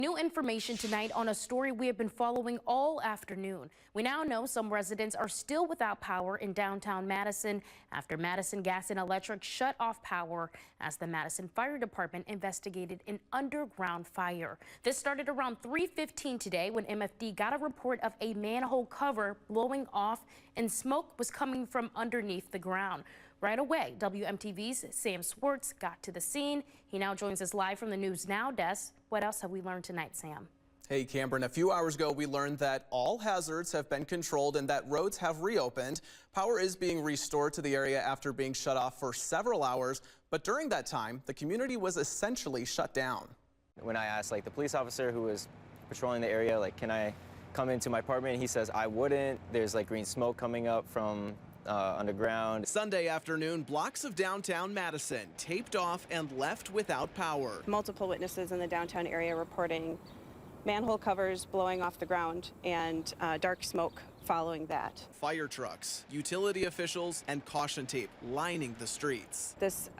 New information tonight on a story we have been following all afternoon. We now know some residents are still without power in downtown Madison after Madison Gas and Electric shut off power as the Madison Fire Department investigated an underground fire. This started around 3:15 today when MFD got a report of a manhole cover blowing off and smoke was coming from underneath the ground. Right away, WMTV's Sam Swartz got to the scene. He now joins us live from the News Now desk. What else have we learned tonight, Sam? Hey, Cameron, a few hours ago, we learned that all hazards have been controlled and that roads have reopened. Power is being restored to the area after being shut off for several hours. But during that time, the community was essentially shut down. When I asked the police officer who was patrolling the area, can I come into my apartment? He says I wouldn't. There's green smoke coming up from underground. Sunday afternoon, blocks of downtown Madison taped off and left without power. Multiple witnesses in the downtown area reporting manhole covers blowing off the ground and dark smoke following that. Fire trucks, utility officials, and caution tape lining the streets. This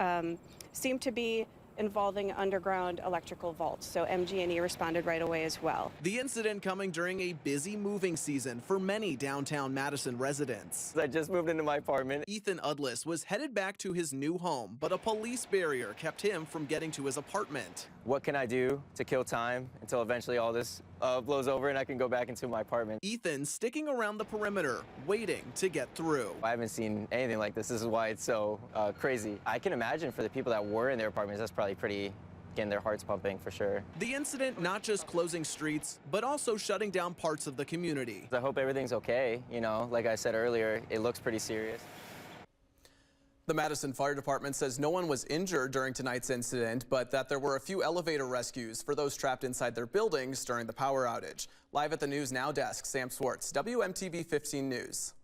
seemed to be involving underground electrical vaults, so MG&E responded right away as well. The incident coming during a busy moving season for many downtown Madison residents. I just moved into my apartment. Ethan Udlis was headed back to his new home, but a police barrier kept him from getting to his apartment. What can I do to kill time until eventually all this blows over and I can go back into my apartment? Ethan sticking around the perimeter, waiting to get through. I haven't seen anything like this. This is why it's so crazy. I can imagine for the people that were in their apartments, that's probably pretty getting their hearts pumping for sure. The incident not just closing streets, but also shutting down parts of the community. I hope everything's okay. Like I said earlier, it looks pretty serious. The Madison Fire Department says no one was injured during tonight's incident, but that there were a few elevator rescues for those trapped inside their buildings during the power outage. Live at the News Now desk, Sam Swartz, WMTV 15 News.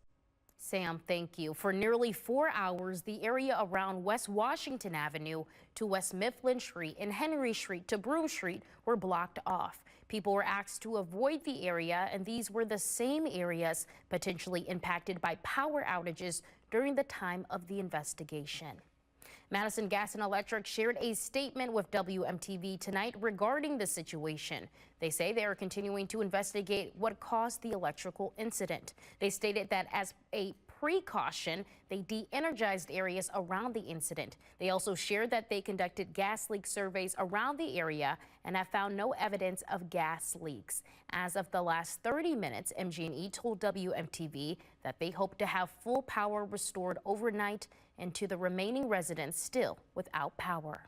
Sam, thank you. For nearly 4 hours, the area around West Washington Avenue to West Mifflin Street and Henry Street to Broome Street were blocked off. People were asked to avoid the area, and these were the same areas potentially impacted by power outages during the time of the investigation. Madison Gas and Electric shared a statement with WMTV tonight regarding the situation. They say they are continuing to investigate what caused the electrical incident. They stated that as a precaution, they de-energized areas around the incident. They also shared that they conducted gas leak surveys around the area and have found no evidence of gas leaks. As of the last 30 minutes, MG&E told WMTV that they hope to have full power restored overnight and to the remaining residents still without power.